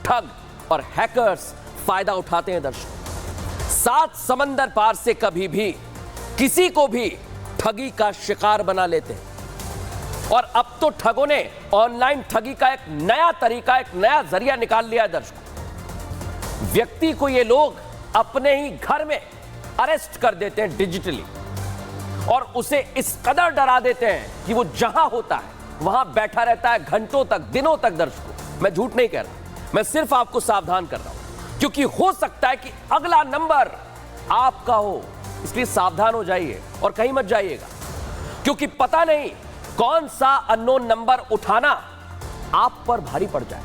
ठग और हैकर्स फायदा उठाते हैं दर्शकों। 7 समंदर पार से कभी भी किसी को भी ठगी का शिकार बना लेते हैं। और अब तो ठगों ने ऑनलाइन ठगी का एक नया तरीका, एक नया जरिया निकाल लिया है दर्शकों। व्यक्ति को ये लोग अपने ही घर में अरेस्ट कर देते हैं डिजिटली, और उसे इस कदर डरा देते हैं कि वो जहां होता है वहां बैठा रहता है घंटों तक, दिनों तक दर्शकों। मैं झूठ नहीं कह रहा, मैं सिर्फ आपको सावधान कर रहा हूं, क्योंकि हो सकता है कि अगला नंबर आपका हो। इसलिए सावधान हो जाइए और कहीं मत जाइएगा, क्योंकि पता नहीं कौन सा अननोन नंबर उठाना आप पर भारी पड़ जाए।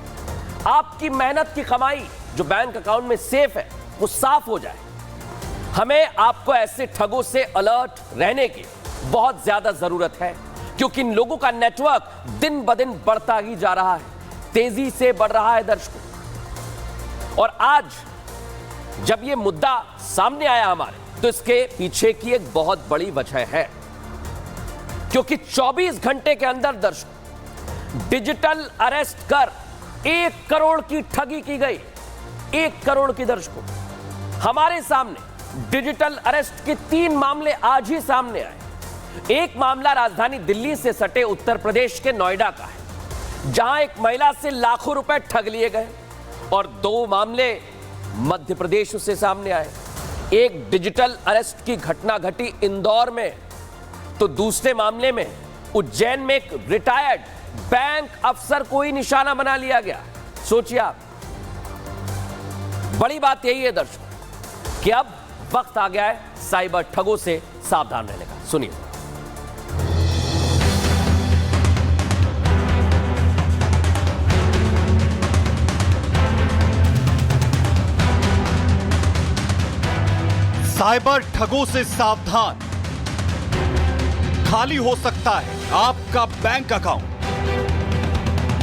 आपकी मेहनत की कमाई जो बैंक अकाउंट में सेफ है वो साफ हो जाए। हमें आपको ऐसे ठगों से अलर्ट रहने की बहुत ज्यादा जरूरत है, क्योंकि इन लोगों का नेटवर्क दिन ब दिन बढ़ता ही जा रहा है, तेजी से बढ़ रहा है दर्शकों। और आज जब यह मुद्दा सामने आया हमारे, तो इसके पीछे की एक बहुत बड़ी वजह है, क्योंकि 24 घंटे के अंदर दर्शकों डिजिटल अरेस्ट कर 1 करोड़ की ठगी की गई। 1 करोड़ की दर्शकों। हमारे सामने डिजिटल अरेस्ट के 3 मामले आज ही सामने आए। एक मामला राजधानी दिल्ली से सटे उत्तर प्रदेश के नोएडा का है, जहां एक महिला से लाखों रुपए ठग लिए गए, और 2 मामले मध्य प्रदेश से सामने आए। एक डिजिटल अरेस्ट की घटना घटी इंदौर में, तो दूसरे मामले में उज्जैन में एक रिटायर्ड बैंक अफसर को ही निशाना बना लिया गया। सोचिए आप, बड़ी बात यही है दर्शकों कि अब वक्त आ गया है साइबर ठगों से सावधान रहने का। सुनिए। साइबर ठगों से सावधान। खाली हो सकता है आपका बैंक अकाउंट।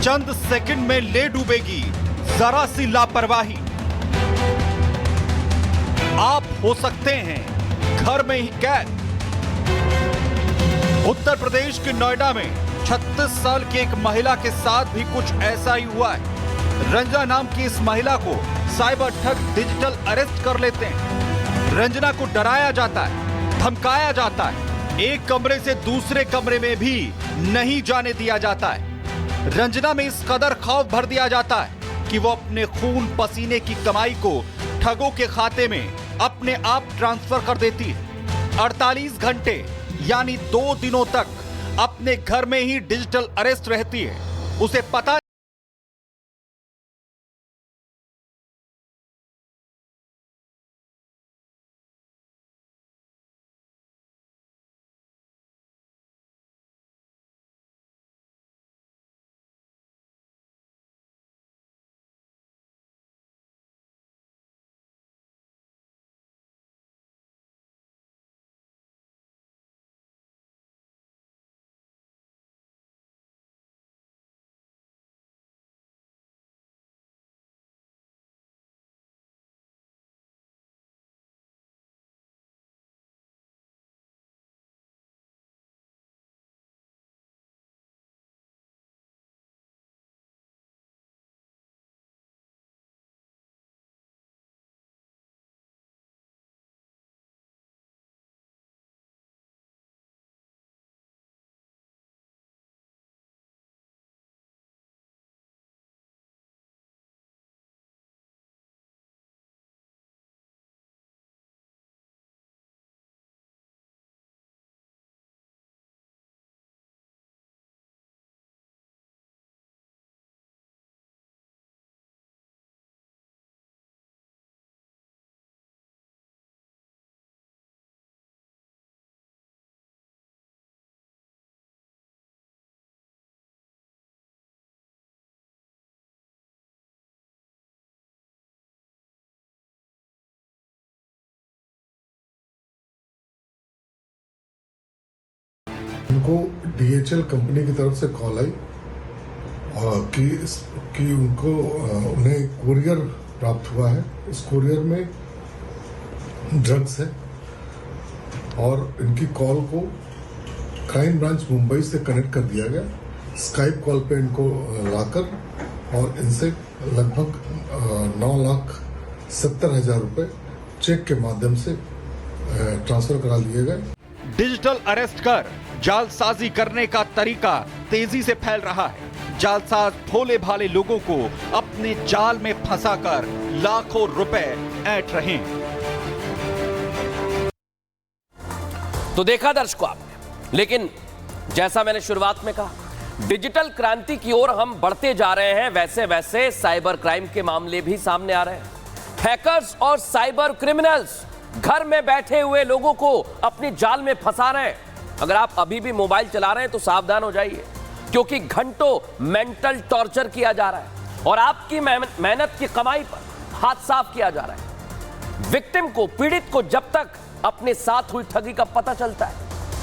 चंद सेकंड में ले डूबेगी जरा सी लापरवाही। आप हो सकते हैं घर में ही कैद। उत्तर प्रदेश के नोएडा में 36 साल की एक महिला के साथ भी कुछ ऐसा ही हुआ है। रंजना नाम की इस महिला को साइबर ठग डिजिटल अरेस्ट कर लेते हैं। रंजना को डराया जाता है, धमकाया जाता है, एक कमरे से दूसरे कमरे में भी नहीं जाने दिया जाता है। रंजना में इस कदर खौफ भर दिया जाता है कि वो अपने खून पसीने की कमाई को ठगों के खाते में अपने आप ट्रांसफर कर देती है। 48 घंटे यानी 2 दिनों तक अपने घर में ही डिजिटल अरेस्ट रहती है। उसे पता उनको DHL कंपनी की तरफ से कॉल आई कि उन्हें कुरियर प्राप्त हुआ है। इस कुरियर में ड्रग्स है, और इनकी कॉल को क्राइम ब्रांच मुंबई से कनेक्ट कर दिया गया। स्काइप कॉल पे इनको लाकर और इनसे लगभग 9,70,000 रुपए चेक के माध्यम से ट्रांसफर करा लिए गए। डिजिटल अरेस्ट कर जालसाजी करने का तरीका तेजी से फैल रहा है। जालसाज भोले भाले लोगों को अपने जाल में फंसाकर लाखों रुपए ऐंठ रहे हैं। तो देखा दर्शकों आपने, लेकिन जैसा मैंने शुरुआत में कहा, डिजिटल क्रांति की ओर हम बढ़ते जा रहे हैं, वैसे वैसे साइबर क्राइम के मामले भी सामने आ रहे हैं। हैकर्स और साइबर क्रिमिनल्स घर में बैठे हुए लोगों को अपनी जाल में फंसा रहे हैं। अगर आप अभी भी मोबाइल चला रहे हैं तो सावधान हो जाइए, क्योंकि घंटों मेंटल टॉर्चर किया जा रहा है और आपकी मेहनत की कमाई पर हाथ साफ किया जा रहा है। विक्टिम को, पीड़ित को जब तक अपने साथ हुई ठगी का पता चलता है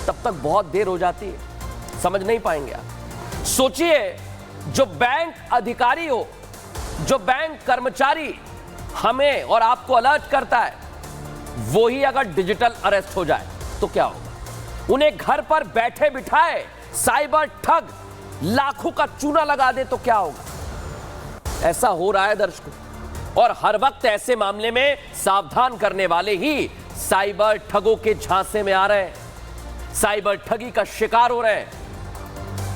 तब तक बहुत देर हो जाती है, समझ नहीं पाएंगे आप। सोचिए, जो बैंक अधिकारी हो, जो बैंक कर्मचारी हमें और आपको अलर्ट करता है, वो ही अगर डिजिटल अरेस्ट हो जाए तो क्या होगा? उन्हें घर पर बैठे बिठाए साइबर ठग लाखों का चूना लगा दे तो क्या होगा? ऐसा हो रहा है दर्शकों, और हर वक्त ऐसे मामले में सावधान करने वाले ही साइबर ठगों के झांसे में आ रहे हैं, साइबर ठगी का शिकार हो रहे हैं।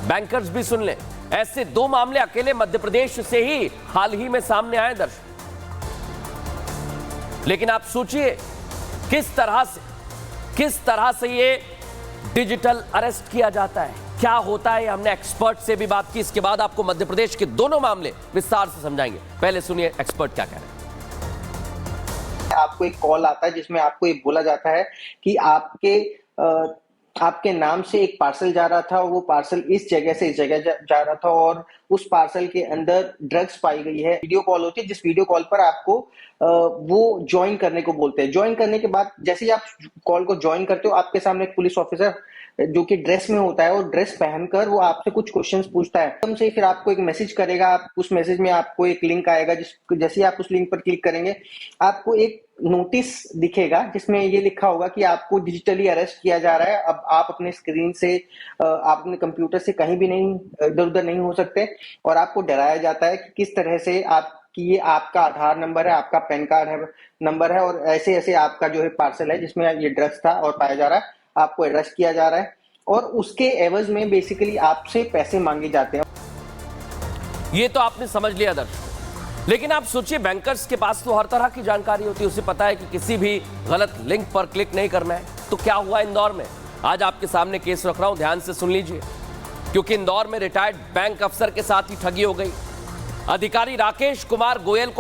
बैंकर्स भी सुन लें, ऐसे 2 मामले अकेले मध्य प्रदेश से ही हाल ही में सामने आए दर्शक। लेकिन आप सोचिए किस तरह से ये डिजिटल अरेस्ट किया जाता है, क्या होता है। हमने एक्सपर्ट से भी बात की, इसके बाद आपको मध्य प्रदेश के दोनों मामले विस्तार से समझाएंगे। पहले सुनिए एक्सपर्ट क्या कह रहे हैं। आपको एक कॉल आता है जिसमें आपको ये बोला जाता है कि आपके नाम से एक पार्सल जा रहा था, वो पार्सल इस जगह से इस जगह जा रहा था और उस पार्सल के अंदर ड्रग्स पाई गई है। वीडियो कॉल होती है, जिस वीडियो कॉल पर आपको वो ज्वाइन करने को बोलते हैं। ज्वाइन करने के बाद जैसे ही आप कॉल को ज्वाइन करते हो, आपके सामने एक पुलिस ऑफिसर जो कि ड्रेस में होता है और ड्रेस पहनकर वो आपसे कुछ क्वेश्चंस पूछता है। एकदम से फिर आपको एक मैसेज करेगा, आप उस मैसेज में आपको एक लिंक आएगा, जैसे ही आप उस लिंक पर क्लिक करेंगे आपको एक नोटिस दिखेगा जिसमें ये लिखा होगा कि आपको डिजिटली अरेस्ट किया जा रहा है। अब आप अपने स्क्रीन से, आप अपने कंप्यूटर से कहीं भी नहीं इधर उधर नहीं हो सकते और आपको डराया जाता है कि किस तरह से ये आपका आधार नंबर है, आपका पैन कार्ड है नंबर है और ऐसे ऐसे आपका जो है पार्सल है जिसमें ये ड्रग्स था और पाया जा रहा है, आपको अरेस्ट किया जा रहा है और उसके एवज में बेसिकली आपसे पैसे मांगे जाते हैं। ये तो आपने समझ लिया दर्शक, लेकिन आप सोचिए बैंकर्स के पास तो हर तरह की जानकारी होती है, उसे पता है कि किसी भी गलत लिंक पर क्लिक नहीं करना है। तो क्या हुआ इंदौर में? आज आपके सामने केस रख रहा हूं, ध्यान से सुन लीजिए, क्योंकि इंदौर में रिटायर्ड बैंक अफसर के साथ ही ठगी हो गई। अधिकारी राकेश कुमार गोयल को